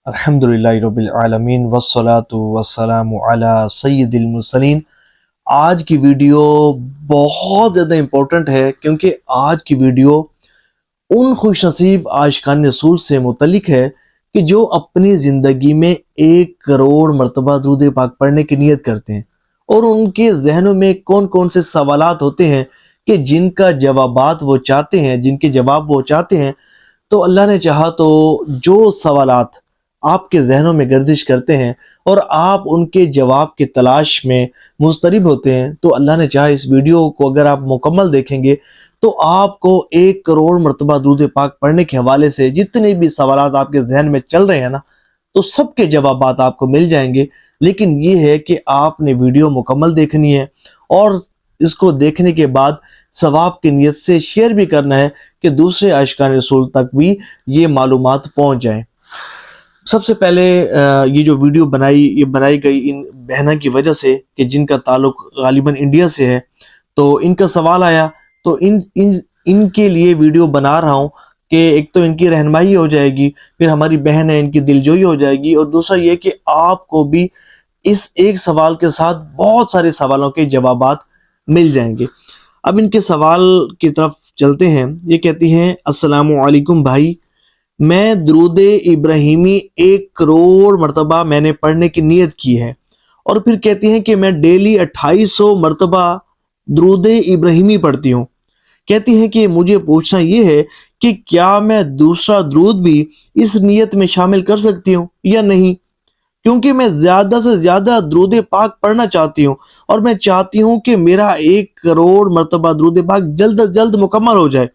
الحمدللہ رب العالمین والصلاة والسلام علی سید المرسلین۔ آج کی ویڈیو بہت زیادہ امپورٹنٹ ہے کیونکہ آج کی ویڈیو ان خوش نصیب عاشقان رسول سے متعلق ہے کہ جو اپنی زندگی میں 1 کروڑ مرتبہ درود پاک پڑھنے کی نیت کرتے ہیں، اور ان کے ذہنوں میں کون کون سے سوالات ہوتے ہیں کہ جن کا جوابات وہ چاہتے ہیں، جن کے جواب وہ چاہتے ہیں، تو اللہ نے چاہا تو جو سوالات آپ کے ذہنوں میں گردش کرتے ہیں اور آپ ان کے جواب کی تلاش میں مضطرب ہوتے ہیں، تو اللہ نے چاہا اس ویڈیو کو اگر آپ مکمل دیکھیں گے تو آپ کو 1 کروڑ مرتبہ درود پاک پڑھنے کے حوالے سے جتنے بھی سوالات آپ کے ذہن میں چل رہے ہیں نا، تو سب کے جوابات آپ کو مل جائیں گے۔ لیکن یہ ہے کہ آپ نے ویڈیو مکمل دیکھنی ہے اور اس کو دیکھنے کے بعد ثواب کی نیت سے شیئر بھی کرنا ہے کہ دوسرے عاشقان رسول تک بھی یہ معلومات پہنچ جائیں۔ سب سے پہلے یہ جو ویڈیو یہ بنائی گئی ان بہنوں کی وجہ سے کہ جن کا تعلق غالباً انڈیا سے ہے، تو ان کا سوال آیا تو ان کے لیے ویڈیو بنا رہا ہوں کہ ایک تو ان کی رہنمائی ہو جائے گی، پھر ہماری بہن ہے ان کی دلجوئی ہو جائے گی، اور دوسرا یہ کہ آپ کو بھی اس ایک سوال کے ساتھ بہت سارے سوالوں کے جوابات مل جائیں گے۔ اب ان کے سوال کی طرف چلتے ہیں۔ یہ کہتی ہیں، السلام علیکم بھائی، میں درود ابراہیمی 1 کروڑ مرتبہ میں نے پڑھنے کی نیت کی ہے، اور پھر کہتی ہیں کہ میں ڈیلی 2800 مرتبہ درود ابراہیمی پڑھتی ہوں۔ کہتی ہیں کہ مجھے پوچھنا یہ ہے کہ کیا میں دوسرا درود بھی اس نیت میں شامل کر سکتی ہوں یا نہیں، کیونکہ میں زیادہ سے زیادہ درود پاک پڑھنا چاہتی ہوں، اور میں چاہتی ہوں کہ میرا 1 کروڑ مرتبہ درود پاک جلد از جلد مکمل ہو جائے۔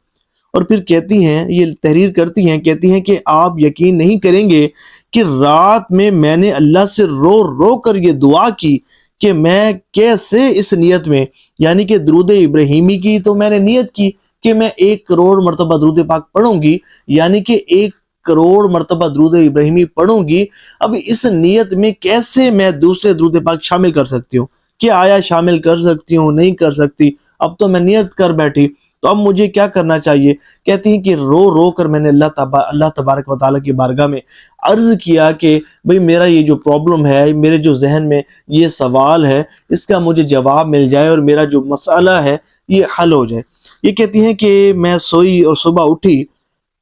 اور پھر کہتی ہیں، یہ تحریر کرتی ہیں، کہتی ہیں کہ آپ یقین نہیں کریں گے کہ رات میں نے اللہ سے رو رو کر یہ دعا کی کہ میں کیسے اس نیت میں، یعنی کہ درود ابراہیمی کی تو میں نے نیت کی کہ میں 1 کروڑ مرتبہ درود پاک پڑھوں گی، یعنی کہ 1 کروڑ مرتبہ درود ابراہیمی پڑھوں گی۔ اب اس نیت میں کیسے میں دوسرے درود پاک شامل کر سکتی ہوں؟ کیا آیا شامل کر سکتی ہوں، نہیں کر سکتی؟ اب تو میں نیت کر بیٹھی، تو اب مجھے کیا کرنا چاہیے؟ کہتی ہیں کہ رو رو کر میں نے اللہ تبارک و تعالیٰ کی بارگاہ میں عرض کیا کہ بھئی میرا یہ جو پرابلم ہے، میرے جو ذہن میں یہ سوال ہے، اس کا مجھے جواب مل جائے اور میرا جو مسئلہ ہے یہ حل ہو جائے۔ یہ کہتی ہیں کہ میں سوئی اور صبح اٹھی،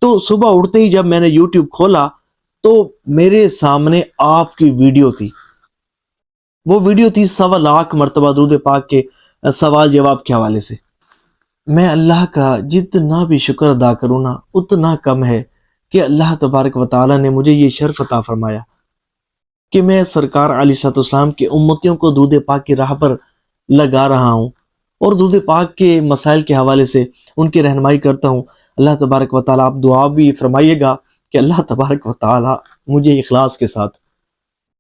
تو صبح اٹھتے ہی جب میں نے یوٹیوب کھولا تو میرے سامنے آپ کی ویڈیو تھی۔ وہ ویڈیو تھی 1.25 مرتبہ درود پاک کے سوال جواب کے حوالے سے۔ میں اللہ کا جتنا بھی شکر ادا کروں نا اتنا کم ہے کہ اللہ تبارک و تعالیٰ نے مجھے یہ شرف عطا فرمایا کہ میں سرکار علیہ السلام کے امتیوں کو درود پاک کی راہ پر لگا رہا ہوں، اور درود پاک کے مسائل کے حوالے سے ان کی رہنمائی کرتا ہوں۔ اللہ تبارک و تعالیٰ، آپ دعا بھی فرمائیے گا کہ اللہ تبارک و تعالیٰ مجھے اخلاص کے ساتھ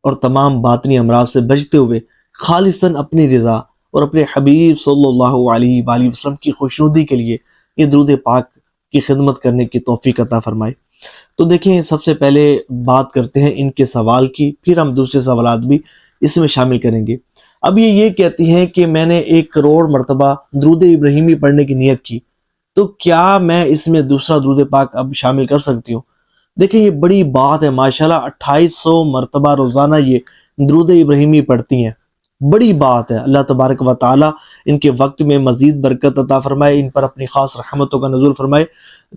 اور تمام باطنی امراض سے بچتے ہوئے خالصاً اپنی رضا اور اپنے حبیب صلی اللہ علیہ وآلہ وسلم کی خوشنودی کے لیے یہ درود پاک کی خدمت کرنے کی توفیق عطا فرمائے۔ تو دیکھیں، سب سے پہلے بات کرتے ہیں ان کے سوال کی، پھر ہم دوسرے سوالات بھی اس میں شامل کریں گے۔ اب یہ کہتی ہیں کہ میں نے 1 کروڑ مرتبہ درود ابراہیمی پڑھنے کی نیت کی، تو کیا میں اس میں دوسرا درود پاک اب شامل کر سکتی ہوں؟ دیکھیں، یہ بڑی بات ہے، ماشاءاللہ 2800 مرتبہ روزانہ یہ درود ابراہیمی پڑھتی ہیں، بڑی بات ہے۔ اللہ تبارک و تعالیٰ ان کے وقت میں مزید برکت عطا فرمائے، ان پر اپنی خاص رحمتوں کا نزول فرمائے،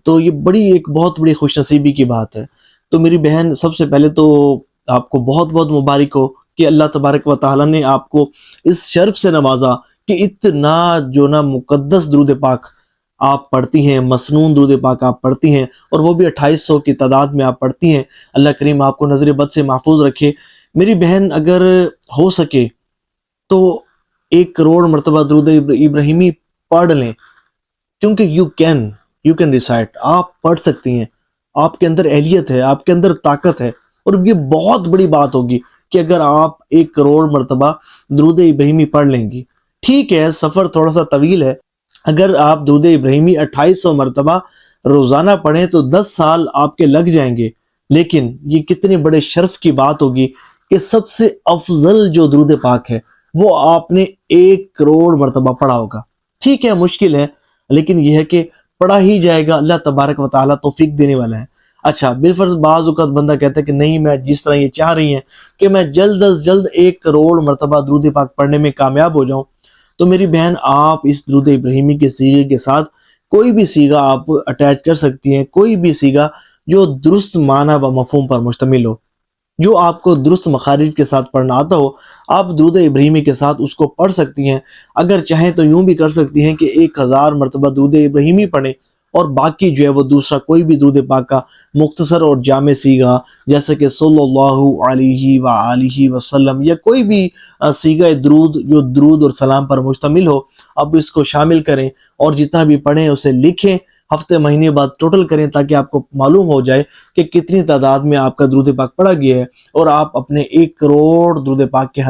تو یہ ایک بہت بڑی خوش نصیبی کی بات ہے۔ تو میری بہن، سب سے پہلے تو آپ کو بہت بہت مبارک ہو کہ اللہ تبارک و تعالیٰ نے آپ کو اس شرف سے نوازا کہ اتنا جو نا مقدس درود پاک آپ پڑھتی ہیں، مسنون درود پاک آپ پڑھتی ہیں، اور وہ بھی 2800 کی تعداد میں آپ پڑھتی ہیں۔ اللہ کریم آپ کو نظر بد سے محفوظ رکھے۔ میری بہن، اگر ہو سکے تو 1 کروڑ مرتبہ درود ابراہیمی پڑھ لیں، کیونکہ یو کین ریسائٹ، آپ پڑھ سکتی ہیں، آپ کے اندر اہلیت ہے، آپ کے اندر طاقت ہے، اور یہ بہت بڑی بات ہوگی کہ اگر آپ 1 کروڑ مرتبہ درود ابراہیمی پڑھ لیں گی۔ ٹھیک ہے، سفر تھوڑا سا طویل ہے، اگر آپ درود ابراہیمی 2800 مرتبہ روزانہ پڑھیں تو 10 سال آپ کے لگ جائیں گے، لیکن یہ کتنے بڑے شرف کی بات ہوگی کہ سب سے افضل جو درود پاک ہے وہ آپ نے 1 کروڑ مرتبہ پڑھا ہوگا۔ ٹھیک ہے، مشکل ہے، لیکن یہ ہے کہ پڑھا ہی جائے گا، اللہ تبارک و تعالیٰ توفیق دینے والا ہے۔ اچھا بالفرض بعض اوقات بندہ کہتا ہے کہ نہیں، میں جس طرح یہ چاہ رہی ہیں کہ میں جلد از جلد 1 کروڑ مرتبہ درود پاک پڑھنے میں کامیاب ہو جاؤں، تو میری بہن آپ اس درود ابراہیمی کے سیغے کے ساتھ کوئی بھی سیغہ آپ اٹیچ کر سکتی ہیں، کوئی بھی سیغہ جو درست معنی و مفہوم پر مشتمل ہو، جو آپ کو درست مخارج کے ساتھ پڑھنا آتا ہو، آپ درود ابراہیمی کے ساتھ اس کو پڑھ سکتی ہیں۔ اگر چاہیں تو یوں بھی کر سکتی ہیں کہ 1000 مرتبہ درود ابراہیمی پڑھیں اور باقی جو ہے وہ دوسرا کوئی بھی درود پاک کا مختصر اور جامع سیغہ، جیسے کہ صلی اللہ علیہ وآلہ وسلم، یا کوئی بھی سیغہ درود جو درود اور سلام پر مشتمل ہو، آپ اس کو شامل کریں اور جتنا بھی پڑھیں اسے لکھیں، ہفتے مہینے بعد ٹوٹل کریں تاکہ آپ کو معلوم ہو جائے کہ کتنی تعداد میں آپ کا درود پاک پڑھا گیا ہے اور آپ اپنے 1 کروڑ درود پاک کے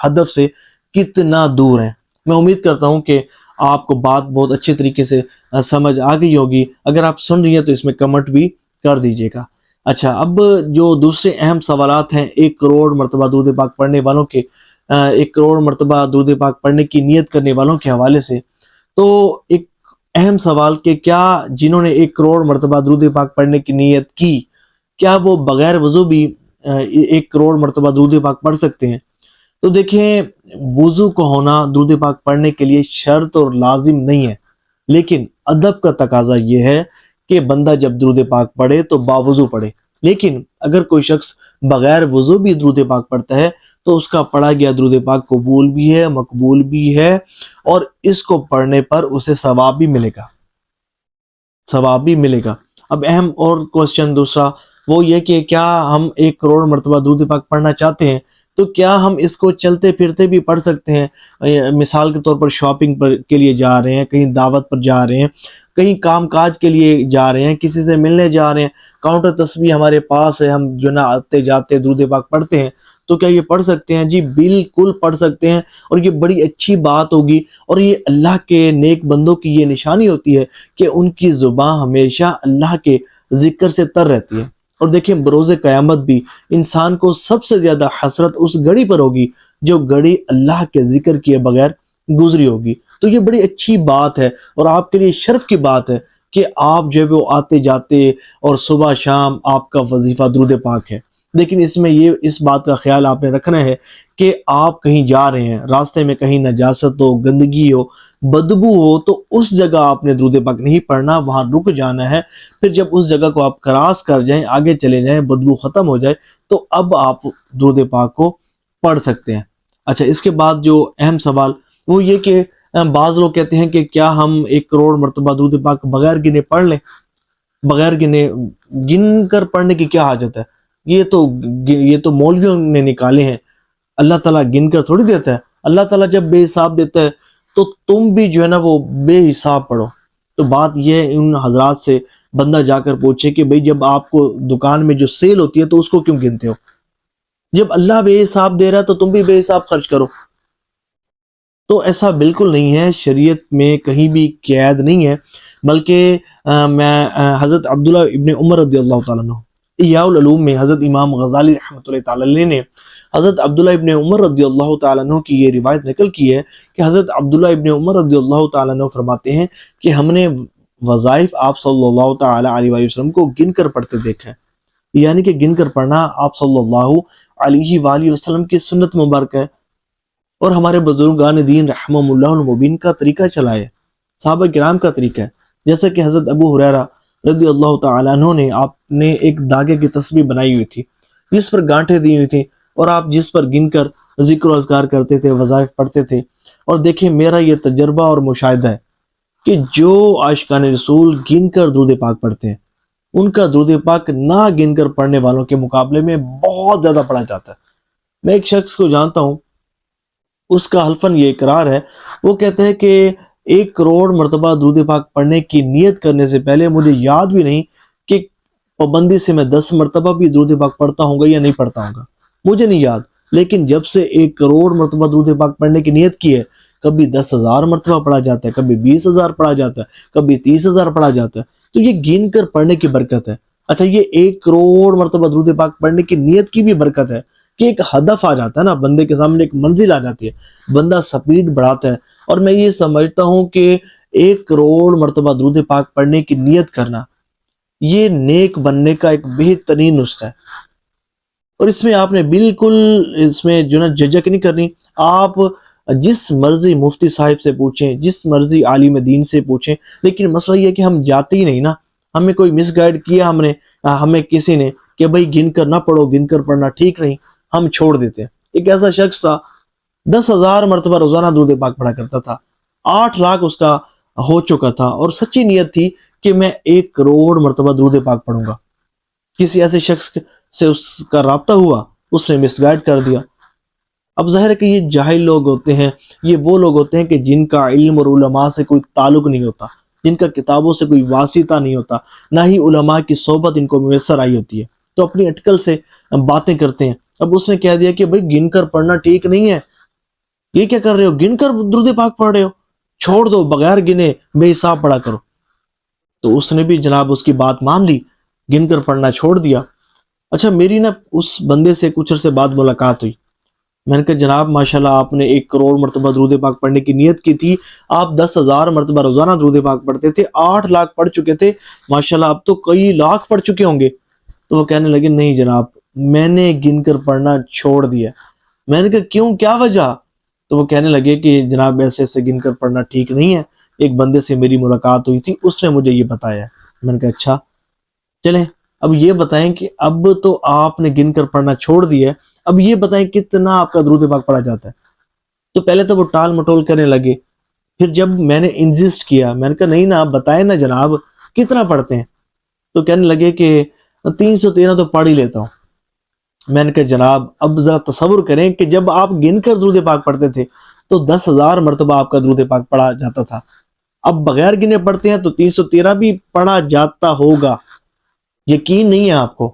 ہدف سے کتنا دور ہیں۔ میں امید کرتا ہوں کہ آپ کو بات بہت اچھے طریقے سے سمجھ آ گئی ہوگی۔ اگر آپ سن رہی ہیں تو اس میں کمنٹ بھی کر دیجئے گا۔ اچھا، اب جو دوسرے اہم سوالات ہیں 1 کروڑ مرتبہ درود پاک پڑھنے والوں کے، 1 کروڑ مرتبہ درود پاک پڑھنے کی نیت کرنے والوں کے حوالے سے، تو ایک اہم سوال کہ کیا جنہوں نے 1 کروڑ مرتبہ درود پاک پڑھنے کی نیت کی، کیا وہ بغیر وضو بھی 1 کروڑ مرتبہ درود پاک پڑھ سکتے ہیں؟ تو دیکھیں، وضو کو ہونا درود پاک پڑھنے کے لیے شرط اور لازم نہیں ہے، لیکن ادب کا تقاضا یہ ہے کہ بندہ جب درود پاک پڑھے تو باوضو پڑھے۔ لیکن اگر کوئی شخص بغیر وضو بھی درود پاک پڑھتا ہے تو اس کا پڑھا گیا درود پاک قبول بھی ہے، مقبول بھی ہے، اور اس کو پڑھنے پر اسے ثواب بھی ملے گا۔ اب اہم اور کوسچن دوسرا وہ یہ کہ کیا ہم 1 کروڑ مرتبہ درود پاک پڑھنا چاہتے ہیں تو کیا ہم اس کو چلتے پھرتے بھی پڑھ سکتے ہیں؟ مثال کے طور پر شاپنگ کے لیے جا رہے ہیں، کہیں دعوت پر جا رہے ہیں، کہیں کام کاج کے لیے جا رہے ہیں، کسی سے ملنے جا رہے ہیں، کاؤنٹر تسبیح ہمارے پاس ہے، ہم جو نا آتے جاتے درود پاک پڑھتے ہیں، تو کیا یہ پڑھ سکتے ہیں؟ جی بالکل پڑھ سکتے ہیں، اور یہ بڑی اچھی بات ہوگی، اور یہ اللہ کے نیک بندوں کی یہ نشانی ہوتی ہے کہ ان کی زبان ہمیشہ اللہ کے ذکر سے تر رہتی ہے۔ اور دیکھیں، بروز قیامت بھی انسان کو سب سے زیادہ حسرت اس گھڑی پر ہوگی جو گھڑی اللہ کے ذکر کیے بغیر گزری ہوگی۔ تو یہ بڑی اچھی بات ہے اور آپ کے لیے شرف کی بات ہے کہ آپ جو ہے وہ آتے جاتے اور صبح شام آپ کا وظیفہ درود پاک ہے۔ لیکن اس میں اس بات کا خیال آپ نے رکھنا ہے کہ آپ کہیں جا رہے ہیں، راستے میں کہیں نجاست ہو، گندگی ہو، بدبو ہو، تو اس جگہ آپ نے درود پاک نہیں پڑھنا، وہاں رک جانا ہے۔ پھر جب اس جگہ کو آپ کراس کر جائیں، آگے چلے جائیں، بدبو ختم ہو جائے، تو اب آپ درود پاک کو پڑھ سکتے ہیں۔ اچھا، اس کے بعد جو اہم سوال وہ یہ کہ بعض لوگ کہتے ہیں کہ کیا ہم 1 کروڑ مرتبہ درود پاک بغیر گنے پڑھ لیں؟ بغیر گنے، گن کر پڑھنے کی کیا حاجت ہے؟ یہ تو مولویوں نے نکالے ہیں، اللہ تعالیٰ گن کر تھوڑی دیتا ہے۔ اللہ تعالیٰ جب بے حساب دیتا ہے تو تم بھی جو ہے نا وہ بے حساب پڑھو۔ تو بات یہ ہے، ان حضرات سے بندہ جا کر پوچھے کہ بھئی جب آپ کو دکان میں جو سیل ہوتی ہے تو اس کو کیوں گنتے ہو؟ جب اللہ بے حساب دے رہا ہے تو تم بھی بے حساب خرچ کرو۔ تو ایسا بالکل نہیں ہے، شریعت میں کہیں بھی قید نہیں ہے، بلکہ حضرت عبداللہ ابن عمر رضی اللہ تعالیٰ عنہ، احیاء العلوم میں حضرت امام غزالی رحمۃ اللہ تعالیٰ علیہ نے حضرت عبداللہ ابن عمر رضی اللہ تعالیٰ عنہ کی یہ روایت نقل کی ہے کہ حضرت عبداللہ ابن عمر رضی اللہ تعالیٰ عنہ فرماتے ہیں کہ ہم نے وظائف آپ صلی اللہ تعالیٰ علیہ وسلم کو گن کر پڑھتے دیکھا ہے، یعنی کہ گن کر پڑھنا آپ صلی اللہ علیہ وآلہ وسلم کی سنت مبارک ہے، اور ہمارے بزرگان دین رحمہم اللہ المبین کا طریقہ چلا ہے، صحابہ کرام کا طریقہ ہے۔ جیسا کہ حضرت ابو ہریرہ رضی اللہ تعالیٰ عنہ نے آپ نے ایک دھاگے کی تسبیح بنائی ہوئی تھی جس پر گانٹھیں دی ہوئی تھیں، اور آپ جس پر گن کر ذکر و اذکار کرتے تھے، وظائف پڑھتے تھے۔ اور دیکھیں، میرا یہ تجربہ اور مشاہدہ ہے کہ جو عاشقان رسول گن کر درود پاک پڑھتے ہیں، ان کا درود پاک نہ گن کر پڑھنے والوں کے مقابلے میں بہت زیادہ پڑھا جاتا ہے۔ میں ایک شخص کو جانتا ہوں، اس کا حلفاً یہ اقرار ہے، وہ کہتا ہے کہ 1 کروڑ مرتبہ درود پاک پڑھنے کی نیت کرنے سے پہلے مجھے یاد بھی نہیں کہ پابندی سے میں 10 مرتبہ بھی درود پاک پڑھتا ہوں گا یا نہیں پڑھتا ہوں گا، مجھے نہیں یاد۔ لیکن جب سے 1 کروڑ مرتبہ درود پاک پڑھنے کی نیت کی ہے، کبھی 10,000 مرتبہ پڑھا جاتا ہے، کبھی 20,000 پڑھا جاتا ہے، کبھی 30,000 پڑھا جاتا ہے۔ تو یہ گن کر پڑھنے کی برکت ہے۔ اچھا، یہ 1 کروڑ مرتبہ درود پاک پڑھنے کی نیت کی بھی برکت ہے کہ ایک ہدف آ جاتا ہے نا، بندے کے سامنے ایک منزل آ جاتی ہے، بندہ سپیڈ بڑھاتا ہے۔ اور میں یہ سمجھتا ہوں کہ 1 کروڑ مرتبہ درود پاک پڑھنے کی نیت کرنا یہ نیک بننے کا ایک بہترین نسخہ ہے، اور اس میں آپ نے بالکل اس میں جو نا جھجک نہیں کرنی. آپ جس مرضی مفتی صاحب سے پوچھیں، جس مرضی عالم دین سے پوچھیں، لیکن مسئلہ یہ ہے کہ ہم جاتے ہی نہیں نا. ہمیں کوئی مس گائیڈ کیا ہمیں کسی نے کہ بھائی گن کر نہ پڑھو، گن کر پڑھنا ٹھیک نہیں، ہم چھوڑ دیتے ہیں. ایک ایسا شخص تھا 10,000 مرتبہ روزانہ درود پاک پڑھا کرتا تھا، 8 لاکھ اس کا ہو چکا تھا، اور سچی نیت تھی کہ میں 1 کروڑ مرتبہ درود پاک پڑھوں گا. کسی ایسے شخص سے اس کا رابطہ ہوا، اس نے مس گائیڈ کر دیا. اب ظاہر ہے کہ یہ جاہل لوگ ہوتے ہیں، یہ وہ لوگ ہوتے ہیں کہ جن کا علم اور علماء سے کوئی تعلق نہیں ہوتا، جن کا کتابوں سے کوئی واسطہ نہیں ہوتا، نہ ہی علماء کی صحبت ان کو میسر آئی ہوتی ہے، تو اپنی اٹکل سے باتیں کرتے ہیں. اب اس نے کہہ دیا کہ بھائی گن کر پڑھنا ٹھیک نہیں ہے، یہ کیا کر رہے ہو، گن کر درود پاک پڑھ رہے ہو، چھوڑ دو، بغیر گنے بے حساب پڑھا کرو. تو اس نے بھی جناب اس کی بات مان لی، گن کر پڑھنا چھوڑ دیا. اچھا میری نا اس بندے سے کچھ عرصے بعد ملاقات ہوئی. میں نے کہا جناب ماشاءاللہ آپ نے 1 کروڑ مرتبہ درود پاک پڑھنے کی نیت کی تھی، آپ 10,000 مرتبہ روزانہ درود پاک پڑھتے تھے، 8 لاکھ پڑھ چکے تھے، ماشاءاللہ اب تو کئی لاکھ پڑھ چکے ہوں گے. تو وہ کہنے لگے نہیں جناب میں نے گن کر پڑھنا چھوڑ دیا. میں نے کہا کیوں، کیا وجہ؟ تو وہ کہنے لگے کہ جناب ایسے ایسے گن کر پڑھنا ٹھیک نہیں ہے، ایک بندے سے میری ملاقات ہوئی تھی، اس نے مجھے یہ بتایا. میں نے کہا اچھا چلیں اب یہ بتائیں کہ اب تو آپ نے گن کر پڑھنا چھوڑ دیا ہے، اب یہ بتائیں کتنا آپ کا درود پاک پڑھا جاتا ہے. تو پہلے تو وہ ٹال مٹول کرنے لگے، پھر جب میں نے انزسٹ کیا، میں نے کہا نہیں نا آپ بتائیں نا جناب کتنا پڑھتے ہیں. تو کہنے لگے کہ 313 تو پڑھ ہی لیتا ہوں. میں نے کہا جناب اب ذرا تصور کریں کہ جب آپ گن کر درود پاک پڑھتے تھے تو 10,000 مرتبہ آپ کا درود پاک پڑھا جاتا تھا، اب بغیر گنے پڑھتے ہیں تو 313 بھی پڑھا جاتا ہوگا. یقین نہیں ہے آپ کو،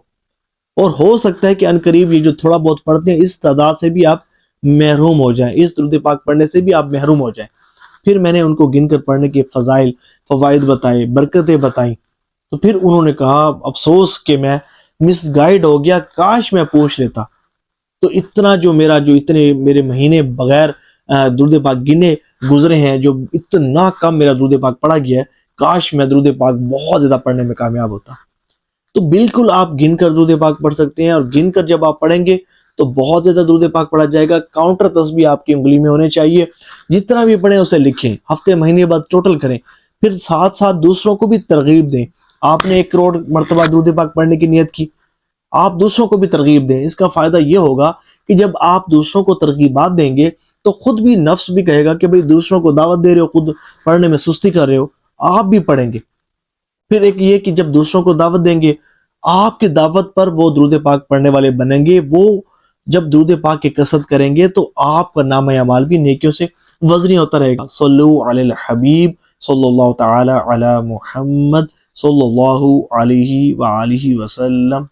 اور ہو سکتا ہے کہ عنقریب یہ جو تھوڑا بہت پڑھتے ہیں اس تعداد سے بھی آپ محروم ہو جائیں، اس درود پاک پڑھنے سے بھی آپ محروم ہو جائیں. پھر میں نے ان کو گن کر پڑھنے کے فضائل فوائد بتائے، برکتیں بتائیں. تو پھر انہوں نے کہا افسوس کہ میں مس گائیڈ ہو گیا، کاش میں پوچھ لیتا. تو اتنا جو اتنے میرے مہینے بغیر درود پاک گنے گزرے ہیں، جو اتنا کم میرا درود پاک پڑھا گیا ہے، کاش میں درود پاک بہت زیادہ پڑھنے میں کامیاب ہوتا. تو بالکل آپ گن کر درود پاک پڑھ سکتے ہیں، اور گن کر جب آپ پڑھیں گے تو بہت زیادہ درود پاک پڑھا جائے گا. کاؤنٹر تسبیح آپ کی انگلی میں ہونے چاہیے، جتنا بھی پڑھیں اسے لکھیں، ہفتے مہینے بعد ٹوٹل کریں، پھر ساتھ ساتھ دوسروں کو بھی ترغیب دیں. آپ نے 1 کروڑ مرتبہ درود پاک پڑھنے کی نیت کی، آپ دوسروں کو بھی ترغیب دیں. اس کا فائدہ یہ ہوگا کہ جب آپ دوسروں کو ترغیبات دیں گے تو خود بھی نفس بھی کہے گا کہ بھئی دوسروں کو دعوت دے رہے ہو، خود پڑھنے میں سستی کر رہے ہو، آپ بھی پڑھیں گے. پھر ایک یہ کہ جب دوسروں کو دعوت دیں گے، آپ کی دعوت پر وہ درود پاک پڑھنے والے بنیں گے، وہ جب درود پاک کی کثرت کریں گے تو آپ کا نام اعمال بھی نیکیوں سے وزنی ہوتا رہے گا. صلو علی الحبیب صلی اللہ تعالی علی محمد صلی اللہ علیہ وآلہ وسلم.